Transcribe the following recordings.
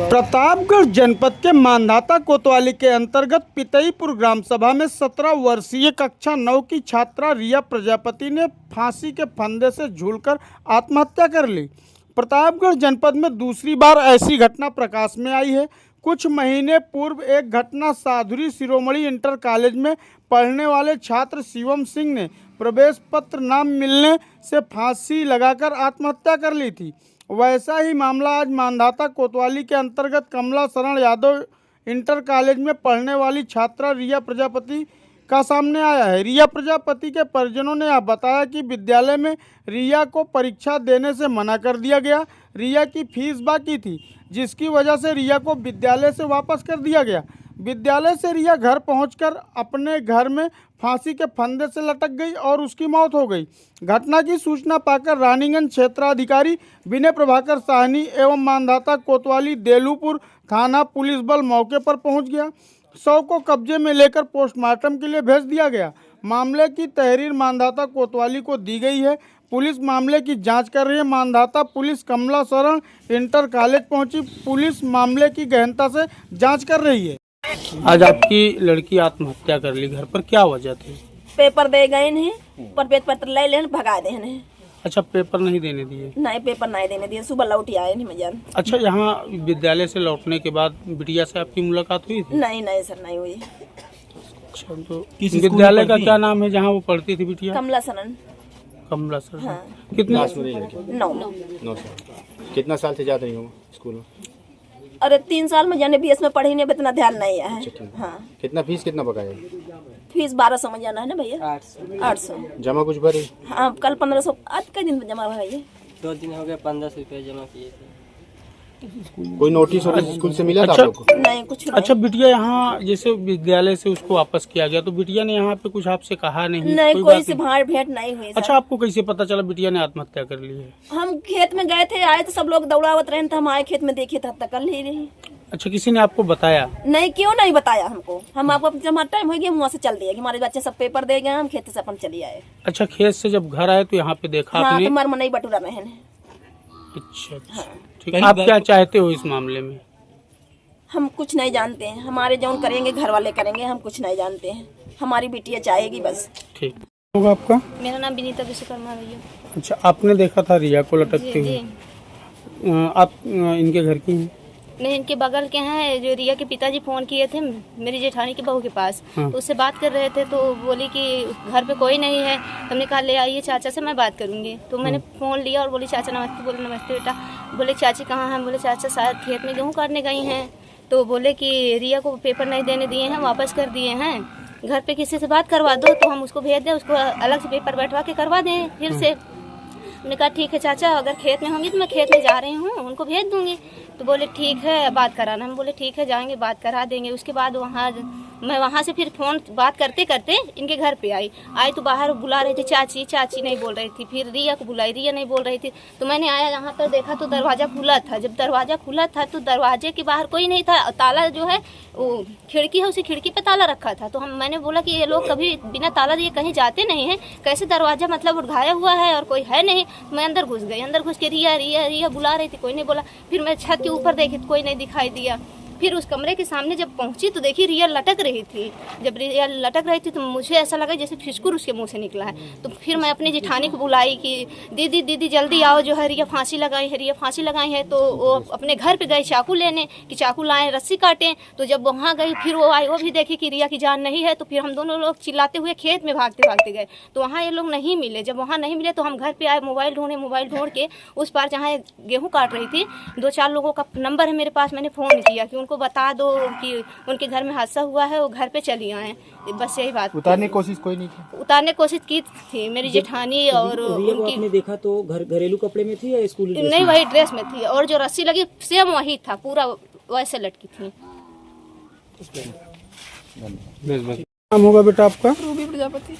प्रतापगढ़ जनपद के मांधाता कोतवाली के अंतर्गत पितईपुर ग्राम सभा में 17 वर्षीय कक्षा 9 की छात्रा रिया प्रजापति ने फांसी के फंदे से झूलकर आत्महत्या कर ली। प्रतापगढ़ जनपद में दूसरी बार ऐसी घटना प्रकाश में आई है। कुछ महीने पूर्व एक घटना साधुरी शिरोमणि इंटर कॉलेज में पढ़ने वाले छात्र शिवम सिंह ने प्रवेश पत्र न मिलने से फांसी लगाकर आत्महत्या कर ली थी। वैसा ही मामला आज मांधाता कोतवाली के अंतर्गत कमला शरण यादव इंटर कॉलेज में पढ़ने वाली छात्रा रिया प्रजापति का सामने आया है। रिया प्रजापति के परिजनों ने बताया कि विद्यालय में रिया को परीक्षा देने से मना कर दिया गया। रिया की फीस बाकी थी, जिसकी वजह से रिया को विद्यालय से वापस कर दिया गया। विद्यालय से रिया घर पहुंचकर अपने घर में फांसी के फंदे से लटक गई और उसकी मौत हो गई। घटना की सूचना पाकर रानीगंज क्षेत्राधिकारी विनय प्रभाकर साहनी एवं मांधाता कोतवाली देलूपुर थाना पुलिस बल मौके पर पहुंच गया। शव को कब्जे में लेकर पोस्टमार्टम के लिए भेज दिया गया। मामले की तहरीर मांधाता कोतवाली को दी गई है। पुलिस मामले की जांच कर रही है। मांधाता पुलिस कमला शरण इंटर कॉलेज पहुंची। पुलिस मामले की गहनता से जांच कर रही है। आज आपकी लड़की आत्महत्या कर ली, घर पर क्या वजह थी? पेपर दे गए नहीं, प्रवेश पत्र ले लेन भगा दे नहीं। अच्छा, पेपर नहीं देने दिए? नहीं, पेपर नहीं देने दिए। सुबह लौट आए नहीं मजान। अच्छा, यहाँ विद्यालय से लौटने के बाद बिटिया से आपकी मुलाकात हुई थी? नहीं नहीं सर, नहीं हुई। अच्छा, तो विद्यालय का क्या नाम है जहाँ वो पढ़ती थी बिटिया? कमला शरण। कमला शरण। हाँ। कितने? 9 साल। कितना साल से जा रही हो स्कूल में? अरे 3 साल में जाने बीएस में पढ़ी नहीं, इतना ध्यान नहीं है। हाँ। कितना फीस कितना बकाया? फीस 1200 में जाना है ना भैया। 800 जमा कुछ भरी? हाँ, कल 1500। आज के दिन जमा हुआ है? 2 दिन हो गए, 1500 रुपये जमा किए थे। कोई नोटिस स्कूल से मिला था अच्छा, आप लोग? नहीं, कुछ नहीं। अच्छा, बिटिया यहाँ जैसे विद्यालय से उसको वापस किया गया तो बिटिया ने यहाँ पे कुछ आपसे कहा नहीं? नहीं, कोई से भाड़ भेंट नहीं हुई। अच्छा, आपको कैसे पता चला बिटिया ने आत्महत्या कर ली है? हम खेत में गए थे, आए तो सब लोग दौड़ावत रहे थे। हम आए खेत में देखे तब तक कर ली रही। अच्छा, किसी ने आपको बताया? नहीं, क्यों नहीं बताया हमको। हम आपको जब हमारा टाइम हो गया वहाँ से चल दिए कि हमारे बच्चे सब पेपर दे गए, हम खेत से अपन चली आए। अच्छा, खेत से जब घर आए तो यहाँ पे देखा हाँ, आपने? तो मर नहीं बटूरा में है। अच्छा, ठीक है। आप क्या चाहते हो इस मामले में? हम कुछ नहीं जानते हैं। हमारे जो करेंगे घर वाले करेंगे, हम कुछ नहीं जानते हैं। हमारी बिटिया चाहेगी बस। ठीक होगा। आपका? मेरा नाम विनीता विश्वकर्मा भैया। अच्छा, आपने देखा था रिया को लटकते हुए? आप इनके घर की हैं? नहीं, इनके बगल के हैं। जो रिया के पिताजी फोन किए थे मेरी जेठानी की बहू के पास। हाँ। तो उससे बात कर रहे थे तो बोली कि घर पे कोई नहीं है। हमने कहा ले आइए चाचा से, मैं बात करूंगी। तो मैंने फोन लिया और बोली चाचा नमस्ते। बोले नमस्ते बेटा। बोले चाची कहाँ हैं? बोले चाचा शायद खेत में गेहूँ काटने गई हैं। तो बोले कि रिया को पेपर नहीं देने दिए हैं, वापस कर दिए हैं। घर पे किसी से बात करवा दो तो हम उसको भेज दें, उसको अलग से पेपर बैठवा के करवा दें फिर से। मैंने कहा ठीक है चाचा, अगर खेत में होंगी तो मैं खेत में जा रही हूँ, उनको भेज दूंगी। तो बोले ठीक है, बात कराना। हम बोले ठीक है, जाएंगे, बात करा देंगे। उसके बाद मैं वहाँ से फिर फोन बात करते करते इनके घर पे आई तो बाहर बुला रही थी चाची। चाची नहीं बोल रही थी। फिर रिया को बुलाई, रिया नहीं बोल रही थी। तो मैंने आया यहाँ पर देखा तो दरवाज़ा खुला था। जब दरवाज़ा खुला था तो दरवाजे के बाहर कोई नहीं था। ताला जो है वो खिड़की है, उसी खिड़की पे ताला रखा था। तो मैंने बोला कि ये लोग कभी बिना ताला दिए कहीं जाते नहीं हैं, कैसे दरवाज़ा मतलब उठाया हुआ है और कोई है नहीं। मैं अंदर घुस गई। अंदर घुस के रिया रिया रिया बुला रही थी, कोई नहीं बोला। फिर मैं छत के ऊपर देखी तो कोई नहीं दिखाई दिया। फिर उस कमरे के सामने जब पहुंची तो देखी रिया लटक रही थी। जब रिया लटक रही थी तो मुझे ऐसा लगा जैसे फिसकुर उसके मुंह से निकला है। तो फिर मैं अपनी जेठानी को बुलाई कि दीदी दीदी जल्दी आओ, जो है रिया फांसी लगाई है, रिया फांसी लगाई है। तो वो अपने घर पे गए चाकू लेने कि चाकू लाएं, रस्सी काटें। तो जब वहाँ गई फिर वो आई, वो भी देखी कि रिया की जान नहीं है। तो फिर हम दोनों लोग चिल्लाते हुए खेत में भागते भागते गए। तो वहाँ ये लोग नहीं मिले। जब वहाँ नहीं मिले तो हम घर पर आए, मोबाइल ढूंढ के उस पार जहाँ गेहूँ काट रही थी 2-4 लोगों का नंबर है मेरे पास। मैंने फ़ोन किया कि उनको बता दो कि उनके घर में हादसा हुआ है, वो घर पे चली आए। बस यही बात। उतारने की कोशिश कोई नहीं की? उतारने की कोशिश की थी मेरी जेठानी और उनकी। आपने देखा तो घरेलू कपड़े में थी या स्कूल ड्रेस? नहीं, वही ड्रेस में थी और जो रस्सी लगी सेम वही था, पूरा वैसे लटकी थी। नाम होगा बेटा आपका? रूबी प्रजापति।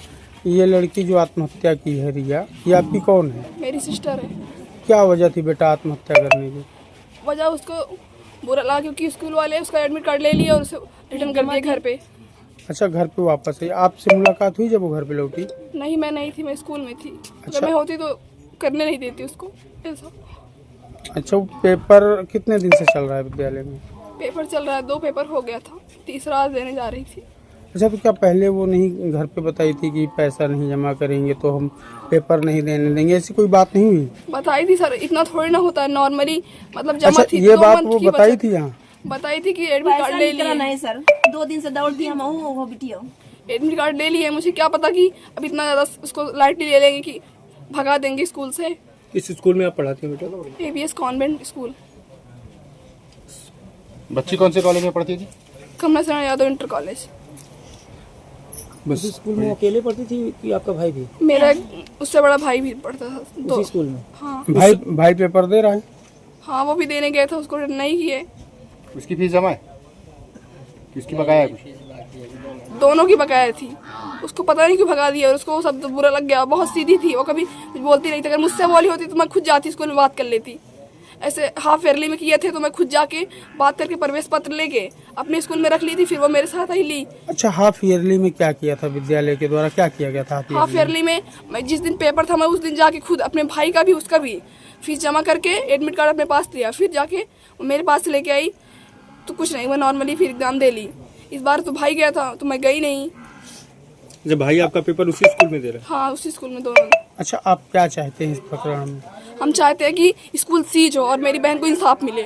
ये लड़की जो आत्महत्या की है रिया, ये आपकी कौन है? मेरी सिस्टर है। क्या वजह थी बेटा आत्महत्या करने की? वजह उसको बुरा लगा क्योंकि स्कूल वाले उसका एडमिट कार्ड ले लिया और उसे रिटर्न कर दिया घर पे। अच्छा, घर पे वापस आई, आपसे मुलाकात हुई जब वो घर पे लौटी? नहीं, मैं नहीं थी, मैं स्कूल में थी। अच्छा। जब मैं होती तो करने नहीं देती उसको ऐसा। अच्छा, वो पेपर कितने दिन से चल रहा है विद्यालय में? पेपर चल रहा है, 2 पेपर हो गया था, तीसरा आज देने जा रही थी। अच्छा, तो क्या पहले वो नहीं घर पे बताई थी कि पैसा नहीं जमा करेंगे तो हम पेपर नहीं देने देंगे, ऐसी कोई बात नहीं हुई? बताई थी सर, इतना थोड़ी ना होता है नॉर्मली, मतलब जमा अच्छा, थी। ये 2 बात मंथ वो की बताई बचत। थी यहाँ? बताई थी कि एडमिट कार्ड ले लिए। नहीं सर, 2 दिन से दौड़ती हम वो बिटिया। एडमिट कार्ड ले लिए, मुझे क्या पता कि अब इतना ज़्यादा उसको लाइटली ले लेंगे कि भगा देंगे स्कूल से। इस स्कूल में आप पढ़ाती हैं बेटा? ABS कॉन्वेंट स्कूल, बच्ची कौन से कॉलेज में पढ़ती थी? कमला सरण यादव इंटर कॉलेज। उसी स्कूल में अकेले पढ़ती थी कि आपका भाई भी मेरा उससे बड़ा भाई भी पढ़ता था तो। उसी स्कूल में? हाँ भाई पेपर दे रहा है? हाँ, वो भी देने गया था, उसको नहीं किए। उसकी फीस जमा है? किसकी बकाया है कुछ? दोनों की बकाया थी, उसको पता नहीं क्यों भगा दिया और उसको सब बुरा लग गया। बहुत सीधी थी वो, कभी कुछ बोलती नहीं थी। अगर मुझसे बोली होती तो मैं खुद जाती स्कूल में बात कर लेती। ऐसे हाफ ईयरली में किए थे तो मैं खुद जाके बात करके प्रवेश पत्र लेके अपने स्कूल में रख ली थी, फिर वो मेरे साथ ही ली। अच्छा, हाफ ईयरली में क्या किया था विद्यालय के द्वारा, क्या किया गया था हाफ ईयरली में मैं जिस दिन पेपर था मैं उस दिन जाके खुद अपने भाई का भी उसका भी फीस जमा करके एडमिट कार्ड अपने पास लिया, फिर जाके वो मेरे पास से लेके आई तो कुछ नहीं, मैं नॉर्मली फिर एग्जाम दे ली। इस बार तो भाई गया था तो मैं गई नहीं। जब भाई आपका पेपर उसी स्कूल में दे रहा है? हाँ, उसी स्कूल में दोनों। अच्छा, आप क्या चाहते हैं इस प्रकरण में? हम चाहते हैं कि स्कूल सीज हो और मेरी बहन को इंसाफ मिले।